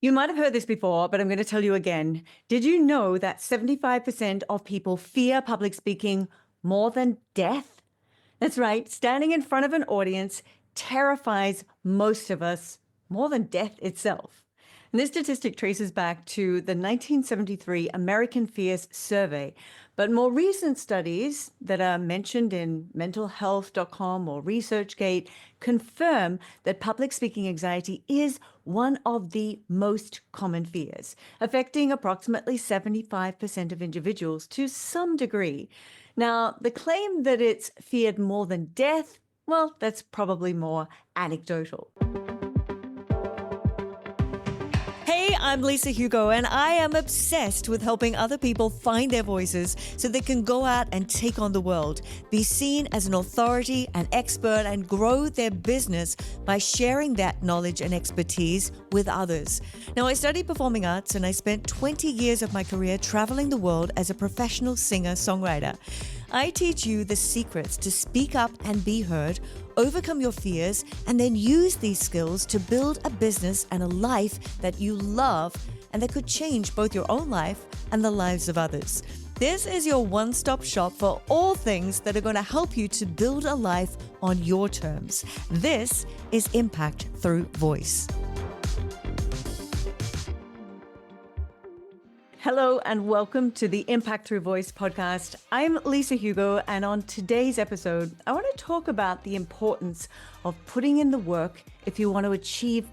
You might have heard this before, but I'm going to tell you again. Did you know that 75% of people fear public speaking more than death? That's right. Standing in front of an audience terrifies most of us more than death itself. And this statistic traces back to the 1973 American Fears Survey. But more recent studies that are mentioned in mentalhealth.com or ResearchGate confirm that public speaking anxiety is one of the most common fears, affecting approximately 75% of individuals to some degree. Now, the claim that it's feared more than death, well, that's probably more anecdotal. Hey, I'm Lisa Hugo, and I am obsessed with helping other people find their voices so they can go out and take on the world, be seen as an authority, an expert, and grow their business by sharing that knowledge and expertise with others. Now, I studied performing arts, and I spent 20 years of my career traveling the world as a professional singer-songwriter. I teach you the secrets to speak up and be heard, overcome your fears, and then use these skills to build a business and a life that you love and that could change both your own life and the lives of others. This is your one-stop shop for all things that are going to help you to build a life on your terms. This is Impact Through Voice. Hello and welcome to the Impact Through Voice podcast. I'm Lisa Hugo, and on today's episode, I want to talk about the importance of putting in the work if you want to achieve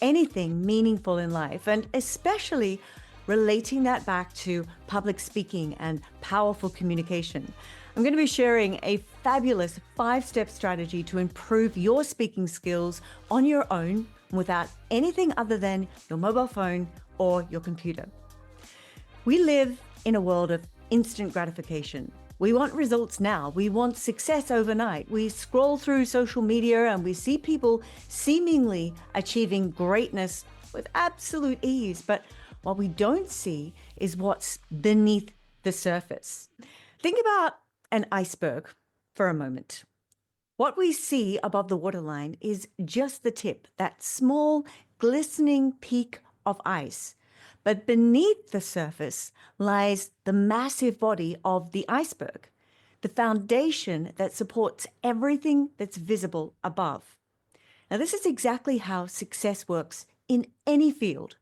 anything meaningful in life, and especially relating that back to public speaking and powerful communication. I'm going to be sharing a fabulous 5-step strategy to improve your speaking skills on your own without anything other than your mobile phone or your computer. We live in a world of instant gratification. We want results now. We want success overnight. We scroll through social media and we see people seemingly achieving greatness with absolute ease. But what we don't see is what's beneath the surface. Think about an iceberg for a moment. What we see above the waterline is just the tip, that small, glistening peak of ice. But beneath the surface lies the massive body of the iceberg, the foundation that supports everything that's visible above. Now, this is exactly how success works in any field.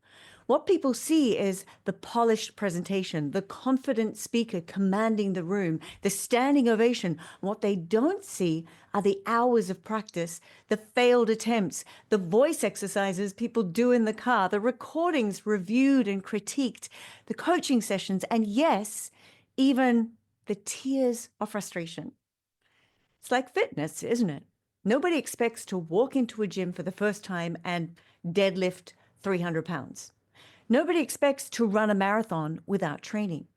What people see is the polished presentation, the confident speaker commanding the room, the standing ovation. What they don't see are the hours of practice, the failed attempts, the voice exercises people do in the car, the recordings reviewed and critiqued, the coaching sessions, and yes, even the tears of frustration. It's like fitness, isn't it? Nobody expects to walk into a gym for the first time and deadlift 300 pounds. Nobody expects to run a marathon without training.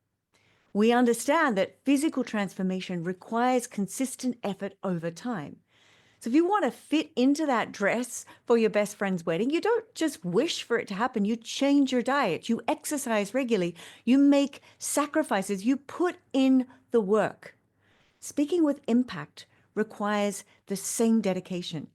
We understand that physical transformation requires consistent effort over time. So if you want to fit into that dress for your best friend's wedding, you don't just wish for it to happen. You change your diet, you exercise regularly, you make sacrifices, you put in the work. Speaking with impact requires the same dedication.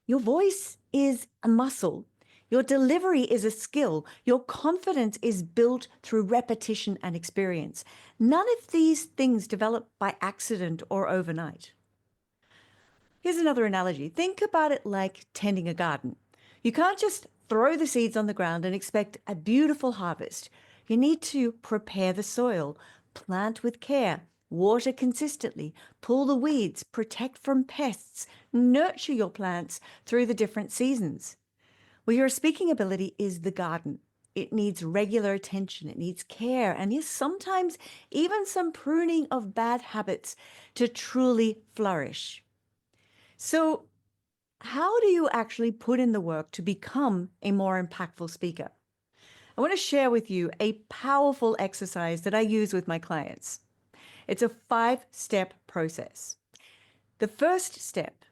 Your voice is a muscle. Your delivery is a skill. Your confidence is built through repetition and experience. None of these things develop by accident or overnight. Here's another analogy. Think about it like tending a garden. You can't just throw the seeds on the ground and expect a beautiful harvest. You need to prepare the soil, plant with care, water consistently, pull the weeds, protect from pests, nurture your plants through the different seasons. Well, your speaking ability is the garden. It needs regular attention, it needs care, and yes, sometimes even some pruning of bad habits to truly flourish. So, how do you actually put in the work to become a more impactful speaker? I want to share with you a powerful exercise that I use with my clients. It's a 5-step process. The first step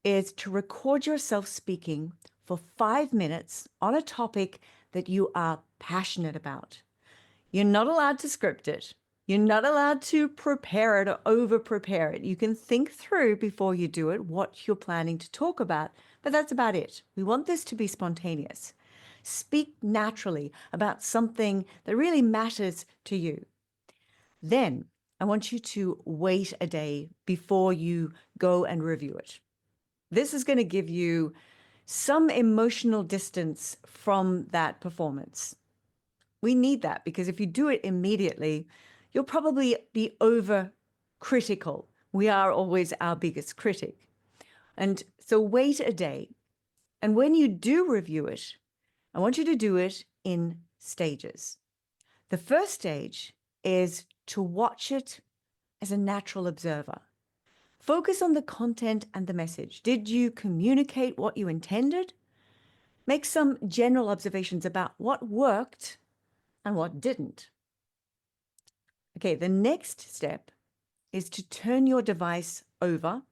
is to record yourself speaking for 5 minutes on a topic that you are passionate about. You're not allowed to script it. You're not allowed to prepare it or over-prepare it. You can think through before you do it what you're planning to talk about, but that's about it. We want this to be spontaneous. Speak naturally about something that really matters to you. Then I want you to wait a day before you go and review it. This is going to give you some emotional distance from that performance. We need that because if you do it immediately, you'll probably be over critical. We are always our biggest critic. And so wait a day. And when you do review it, I want you to do it in stages. The first stage is to watch it as a natural observer. Focus on the content and the message. Did you communicate what you intended? Make some general observations about what worked and what didn't. Okay, the next step is to turn your device over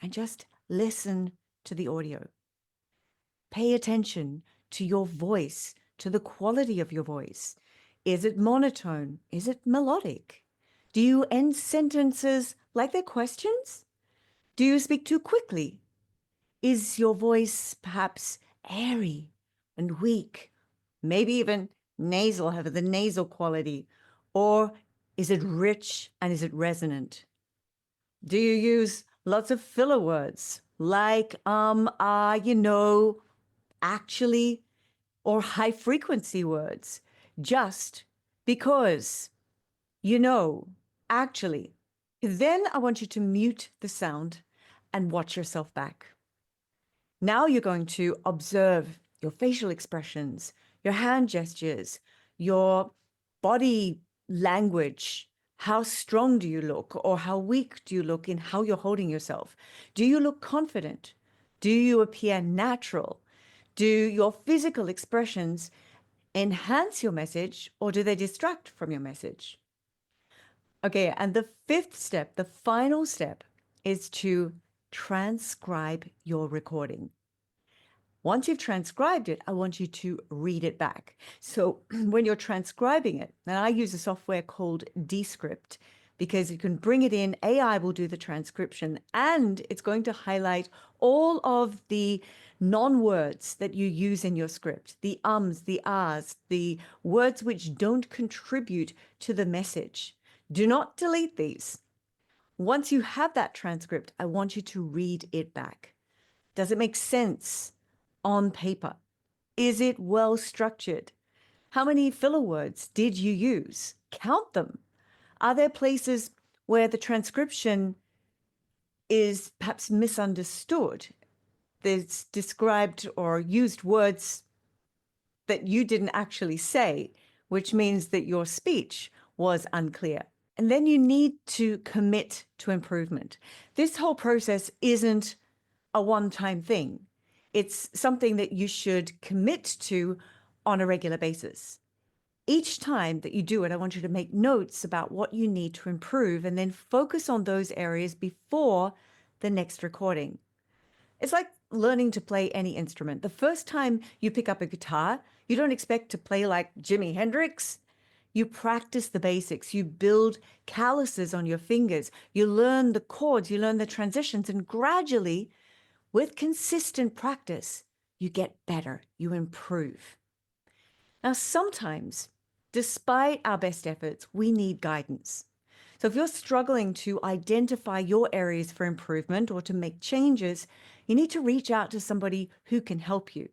and just listen to the audio. Pay attention to your voice, to the quality of your voice. Is it monotone? Is it melodic? Do you end sentences like they're questions? Do you speak too quickly? Is your voice perhaps airy and weak? Maybe even nasal, have the nasal quality? Or is it rich and is it resonant? Do you use lots of filler words like actually, or high frequency words just because, actually? Then I want you to mute the sound and watch yourself back. Now you're going to observe your facial expressions, your hand gestures, your body language. How strong do you look, or how weak do you look in how you're holding yourself? Do you look confident? Do you appear natural? Do your physical expressions enhance your message, or do they distract from your message? Okay, and the fifth step, the final step, is to transcribe your recording. Once you've transcribed it, I want you to read it back. So when you're transcribing it, and I use a software called Descript because you can bring it in, AI will do the transcription, and it's going to highlight all of the non-words that you use in your script, the ums, the ahs, the words which don't contribute to the message. Do not delete these. Once you have that transcript, I want you to read it back. Does it make sense on paper? Is it well structured? How many filler words did you use? Count them. Are there places where the transcription is perhaps misunderstood? There's described or used words that you didn't actually say, which means that your speech was unclear. And then you need to commit to improvement. This whole process isn't a one-time thing. It's something that you should commit to on a regular basis. Each time that you do it, I want you to make notes about what you need to improve and then focus on those areas before the next recording. It's like learning to play any instrument. The first time you pick up a guitar, you don't expect to play like Jimi Hendrix. You practice the basics. You build calluses on your fingers. You learn the chords, you learn the transitions, and gradually, with consistent practice, you get better, you improve. Now, sometimes, despite our best efforts, we need guidance. So if you're struggling to identify your areas for improvement or to make changes, you need to reach out to somebody who can help you.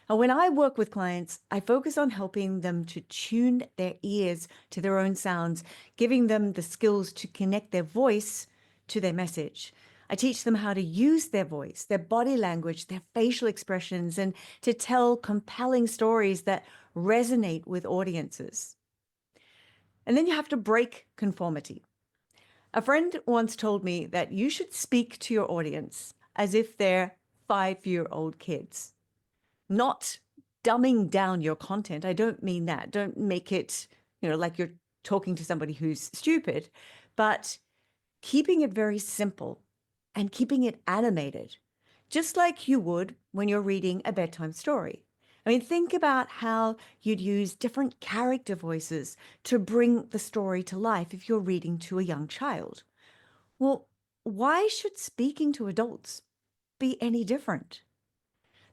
Now, when I work with clients, I focus on helping them to tune their ears to their own sounds, giving them the skills to connect their voice to their message. I teach them how to use their voice, their body language, their facial expressions, and to tell compelling stories that resonate with audiences. And then you have to break conformity. A friend once told me that you should speak to your audience as if they're 5-year-old kids, not dumbing down your content. I don't mean that. Don't make it, like you're talking to somebody who's stupid, but keeping it very simple and keeping it animated, just like you would when you're reading a bedtime story. I mean, think about how you'd use different character voices to bring the story to life if you're reading to a young child. Well, why should speaking to adults be any different?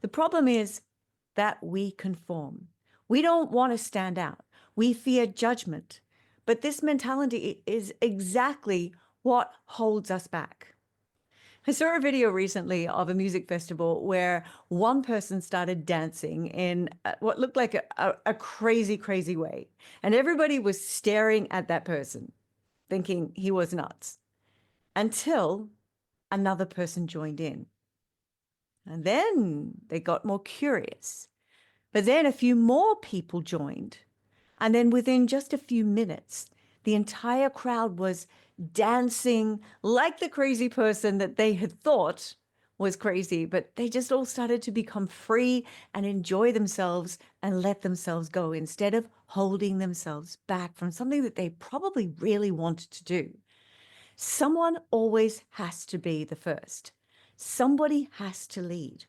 The problem is that we conform. We don't want to stand out. We fear judgment. But this mentality is exactly what holds us back. I saw a video recently of a music festival where one person started dancing in what looked like a crazy, crazy way. And everybody was staring at that person, thinking he was nuts, until another person joined in. And then they got more curious. But then a few more people joined. And then within just a few minutes, the entire crowd was dancing like the crazy person that they had thought was crazy, but they just all started to become free and enjoy themselves and let themselves go instead of holding themselves back from something that they probably really wanted to do. Someone always has to be the first. Somebody has to lead.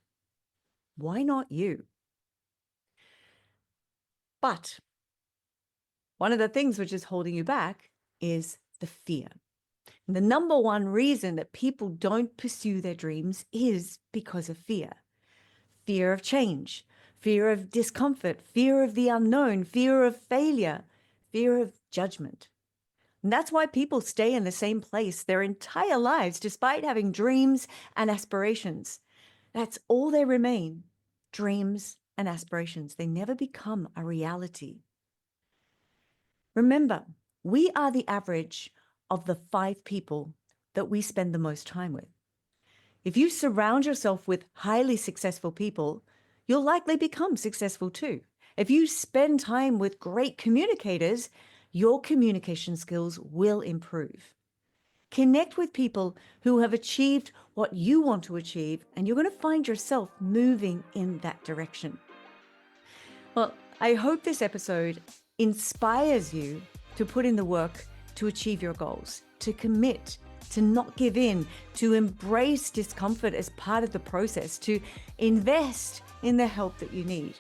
Why not you? But one of the things which is holding you back is the fear. And the number one reason that people don't pursue their dreams is because of fear. Fear of change, fear of discomfort, fear of the unknown, fear of failure, fear of judgment. And that's why people stay in the same place their entire lives, despite having dreams and aspirations. That's all they remain, dreams and aspirations. They never become a reality. Remember, we are the average of the 5 people that we spend the most time with. If you surround yourself with highly successful people, you'll likely become successful too. If you spend time with great communicators, your communication skills will improve. Connect with people who have achieved what you want to achieve, and you're going to find yourself moving in that direction. Well, I hope this episode inspires you to put in the work to achieve your goals, to commit, to not give in, to embrace discomfort as part of the process, to invest in the help that you need.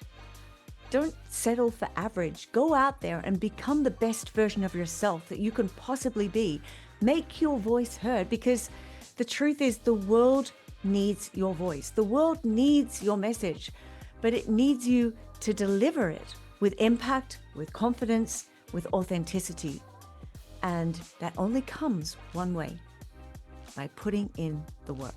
Don't settle for average. Go out there and become the best version of yourself that you can possibly be. Make your voice heard, because the truth is the world needs your voice. The world needs your message, but it needs you to deliver it with impact, with confidence, with authenticity. And that only comes one way, by putting in the work.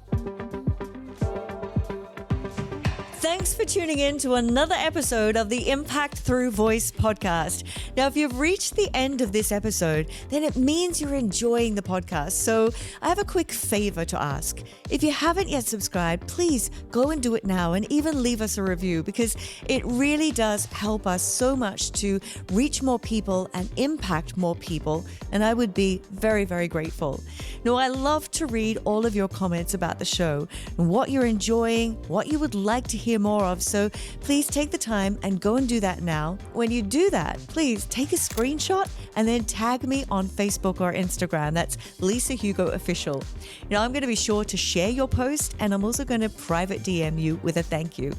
Thanks for tuning in to another episode of the Impact Through Voice podcast. Now, if you've reached the end of this episode, then it means you're enjoying the podcast. So I have a quick favor to ask. If you haven't yet subscribed, please go and do it now, and even leave us a review, because it really does help us so much to reach more people and impact more people. And I would be very, very grateful. Now, I love to read all of your comments about the show and what you're enjoying, what you would like to hear more of. So please take the time and go and do that now. When you do that, please take a screenshot and then tag me on Facebook or Instagram. That's Lisa Hugo Official. Now, I'm going to be sure to share your post, and I'm also going to private DM you with a thank you.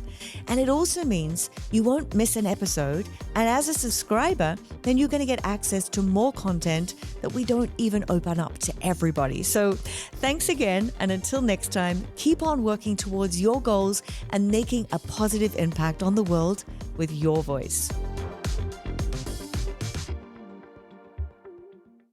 And it also means you won't miss an episode. And as a subscriber, then you're going to get access to more content that we don't even open up to everybody. So thanks again. And until next time, keep on working towards your goals and making a positive impact on the world with your voice.